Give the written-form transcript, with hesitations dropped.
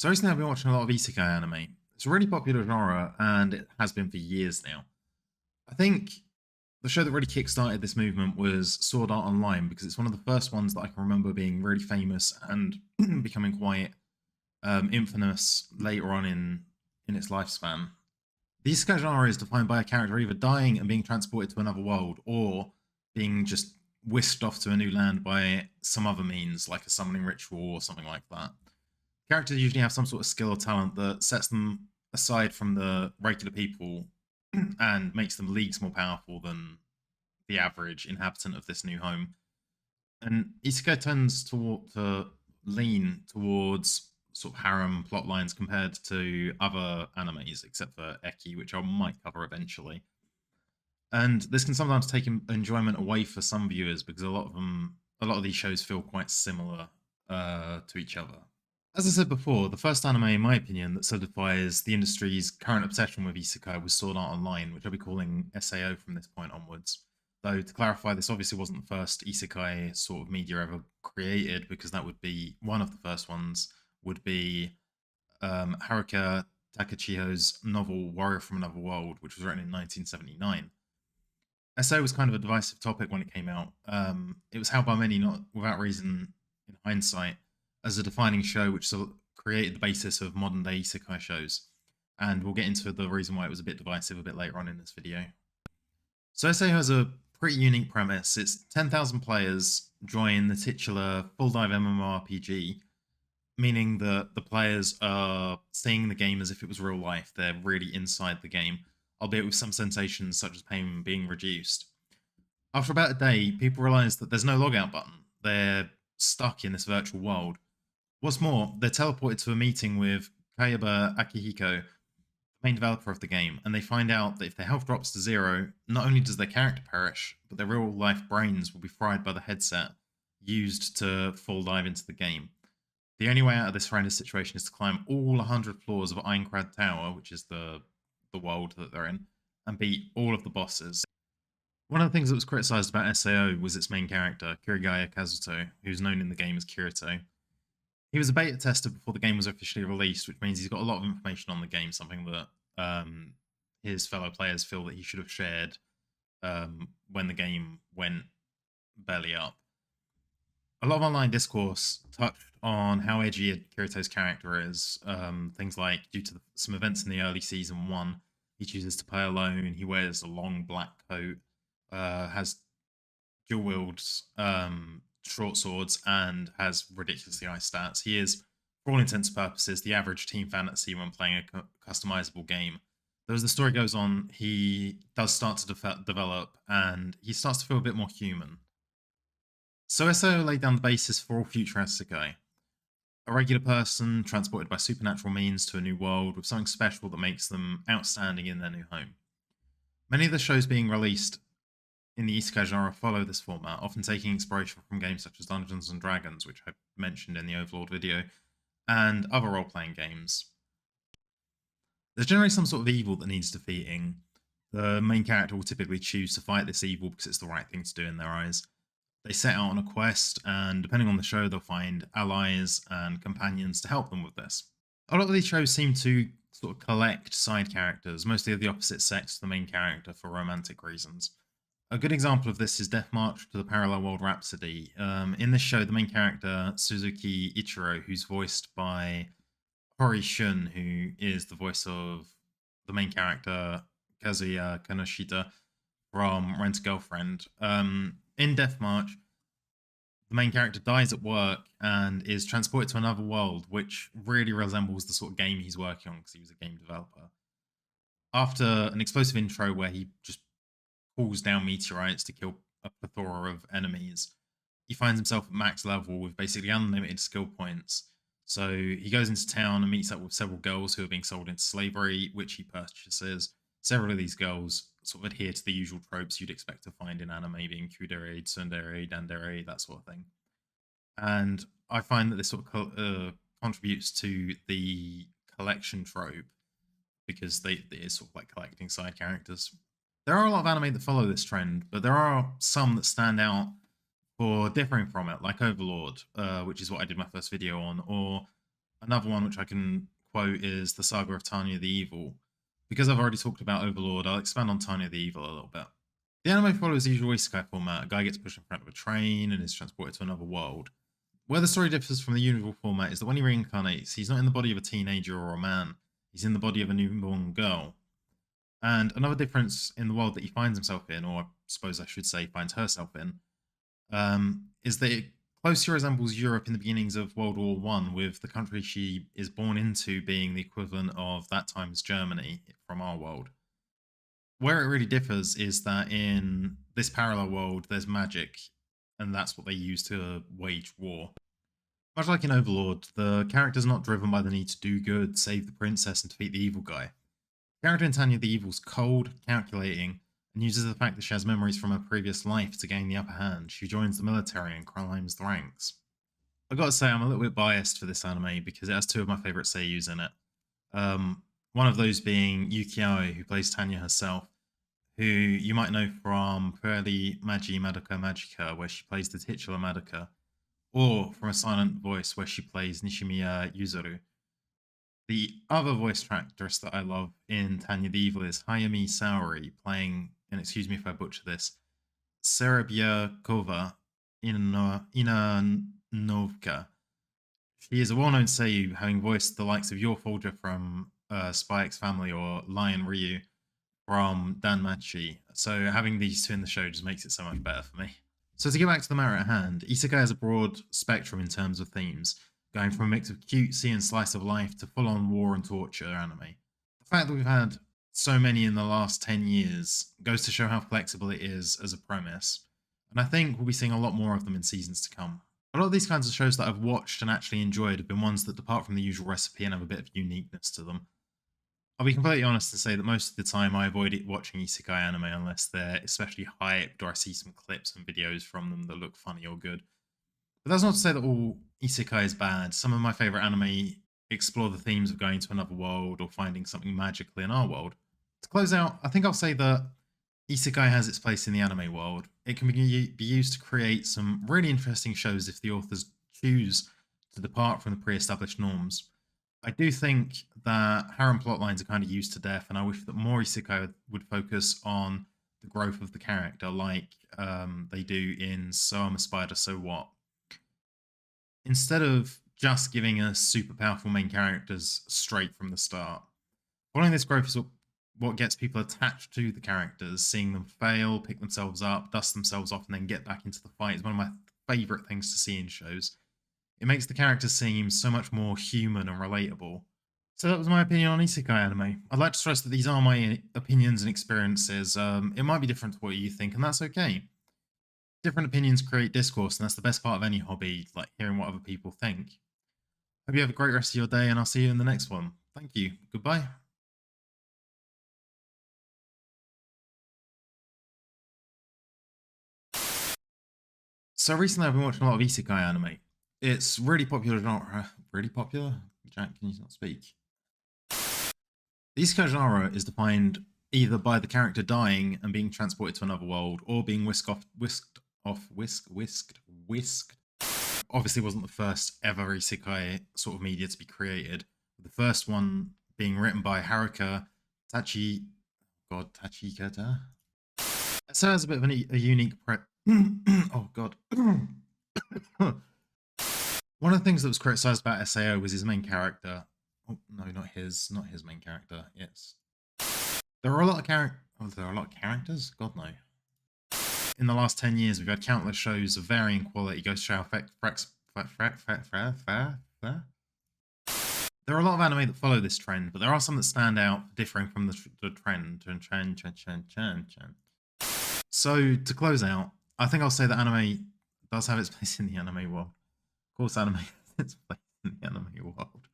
So recently I've been watching a lot of Isekai anime. It's a really popular genre and it has been for years now. I think the show that really kickstarted this movement was Sword Art Online because it's one of the first ones that I can remember being really famous and becoming quite infamous later on in its lifespan. The Isekai genre is defined by a character either dying and being transported to another world or being just whisked off to a new land by some other means, like a summoning ritual or something like that. Characters usually have some sort of skill or talent that sets them aside from the regular people and makes them leagues more powerful than the average inhabitant of this new home. And Isekai tends to lean towards sort of harem plot lines compared to other animes, except for Eki, which I might cover eventually. And this can sometimes take enjoyment away for some viewers because a lot of these shows feel quite similar to each other. As I said before, the first anime, in my opinion, that solidifies the industry's current obsession with isekai was Sword Art Online, which I'll be calling SAO from this point onwards. Though, to clarify, this obviously wasn't the first isekai sort of media ever created, because that would be one of the first ones, would be Haruka Takachiho's novel Warrior from Another World, which was written in 1979. SAO was kind of a divisive topic when it came out. It was held by many, not without reason in hindsight, as a defining show which sort of created the basis of modern day isekai shows. And we'll get into the reason why it was a bit divisive a bit later on in this video. So SAO has a pretty unique premise. It's 10,000 players join the titular full dive MMORPG, meaning that the players are seeing the game as if it was real life. They're really inside the game, albeit with some sensations such as pain being reduced. After about a day, people realize that there's no logout button. They're stuck in this virtual world. What's more, they're teleported to a meeting with Kayaba Akihiko, the main developer of the game, and they find out that if their health drops to zero, not only does their character perish, but their real life brains will be fried by the headset used to full dive into the game. The only way out of this horrendous situation is to climb all 100 floors of Ironclad Tower, which is the world that they're in, and beat all of the bosses. One of the things that was criticized about SAO was its main character, Kirigaya Kazuto, who's known in the game as Kirito. He was a beta tester before the game was officially released, which means he's got a lot of information on the game, something that his fellow players feel that he should have shared when the game went belly up. A lot of online discourse touched on how edgy Kirito's character is. Things like, due to some events in the early season 1, he chooses to play alone, he wears a long black coat, has dual wields short swords, and has ridiculously high stats. He is, for all intents and purposes, the average team fantasy when playing a customizable game. Though as the story goes on, he does start to develop, and he starts to feel a bit more human. So SAO laid down the basis for all future isekai. A regular person transported by supernatural means to a new world with something special that makes them outstanding in their new home. Many of the shows being released in the isekai genre follow this format, often taking inspiration from games such as Dungeons and Dragons, which I mentioned in the Overlord video, and other role-playing games. There's generally some sort of evil that needs defeating. The main character will typically choose to fight this evil because it's the right thing to do in their eyes. They set out on a quest, and depending on the show, they'll find allies and companions to help them with this. A lot of these shows seem to sort of collect side characters, mostly of the opposite sex to the main character, for romantic reasons. A good example of this is Death March to the Parallel World Rhapsody. In this show, the main character, Suzuki Ichiro, who's voiced by Hori Shun, who is the voice of the main character, Kazuya Kanoshita, from Rent a Girlfriend. In Death March, the main character dies at work and is transported to another world, which really resembles the sort of game he's working on because he was a game developer. After an explosive intro where he just pulls down meteorites to kill a plethora of enemies, he finds himself at max level with basically unlimited skill points. So he goes into town and meets up with several girls who are being sold into slavery, which he purchases. Several of these girls sort of adhere to the usual tropes you'd expect to find in anime, being kudere, tsundere, dandere, that sort of thing. And I find that this sort of contributes to the collection trope because it is sort of like collecting side characters. There are a lot of anime that follow this trend, but there are some that stand out for differing from it, like Overlord, which is what I did my first video on, or another one which I can quote is the saga of Tanya the Evil. Because I've already talked about Overlord, I'll expand on Tanya the Evil a little bit. The anime follows the usual isekai format. A guy gets pushed in front of a train and is transported to another world. Where the story differs from the usual format is that when he reincarnates, he's not in the body of a teenager or a man. He's in the body of a newborn girl. And another difference in the world that he finds himself in, or I suppose I should say finds herself in, is that it closely resembles Europe in the beginnings of World War One, with the country she is born into being the equivalent of that time's Germany from our world. Where it really differs is that in this parallel world, there's magic, and that's what they use to wage war. Much like in Overlord, the character's not driven by the need to do good, save the princess, and defeat the evil guy. The character in Tanya the Evil's cold, calculating, and uses the fact that she has memories from her previous life to gain the upper hand. She joins the military and climbs the ranks. I've got to say, I'm a little bit biased for this anime because it has two of my favourite seiyus in it. One of those being Yuki Aoi, who plays Tanya herself, who you might know from Purely Magi Madoka Magica, where she plays the titular Madoka, or from A Silent Voice, where she plays Nishimiya Yuzuru. The other voice actress that I love in Tanya the Evil is Hayami Saori, playing, and excuse me if I butcher this, Serebyakova Inanovka. She is a well-known seiyuu, having voiced the likes of Yor Folger from Spy X Family or Lion Ryu from Danmachi. So having these two in the show just makes it so much better for me. So to get back to the matter at hand, Isekai has a broad spectrum in terms of themes, going from a mix of cutesy and slice of life to full-on war and torture anime. The fact that we've had so many in the last 10 years goes to show how flexible it is as a premise, and I think we'll be seeing a lot more of them in seasons to come. A lot of these kinds of shows that I've watched and actually enjoyed have been ones that depart from the usual recipe and have a bit of uniqueness to them. I'll be completely honest and say that most of the time I avoid watching isekai anime unless they're especially hyped or I see some clips and videos from them that look funny or good. But that's not to say that all isekai is bad. Some of my favourite anime explore the themes of going to another world or finding something magical in our world. To close out, I think I'll say that isekai has its place in the anime world. It can be used to create some really interesting shows if the authors choose to depart from the pre-established norms. I do think that harem plotlines are kind of used to death, and I wish that more isekai would focus on the growth of the character, like they do in So I'm a Spider, So What. Instead of just giving us super powerful main characters straight from the start. Following this growth is what gets people attached to the characters, seeing them fail, pick themselves up, dust themselves off, and then get back into the fight is one of my favourite things to see in shows. It makes the characters seem so much more human and relatable. So that was my opinion on isekai anime. I'd like to stress that these are my opinions and experiences. It might be different to what you think, and that's okay. Different opinions create discourse, and that's the best part of any hobby, like hearing what other people think. Hope you have a great rest of your day, and I'll see you in the next one. Thank you. Goodbye. So recently I've been watching a lot of isekai anime. It's really popular genre. Really popular? Jack, can you not speak? The isekai genre is defined either by the character dying and being transported to another world, or being whisked. Obviously wasn't the first ever isekai sort of media to be created. The first one being written by Haruka Tachikata. So it has a bit of a unique oh god. One of the things that was criticized about SAO was his main character. Oh no, not his main character. Yes. There are a lot of characters? God no. In the last 10 years, we've had countless shows of varying quality. Goes to show how there are a lot of anime that follow this trend, but there are some that stand out, differing from the trend. So to close out, I think I'll say that anime does have its place in the anime world. Of course, anime has its place in the anime world.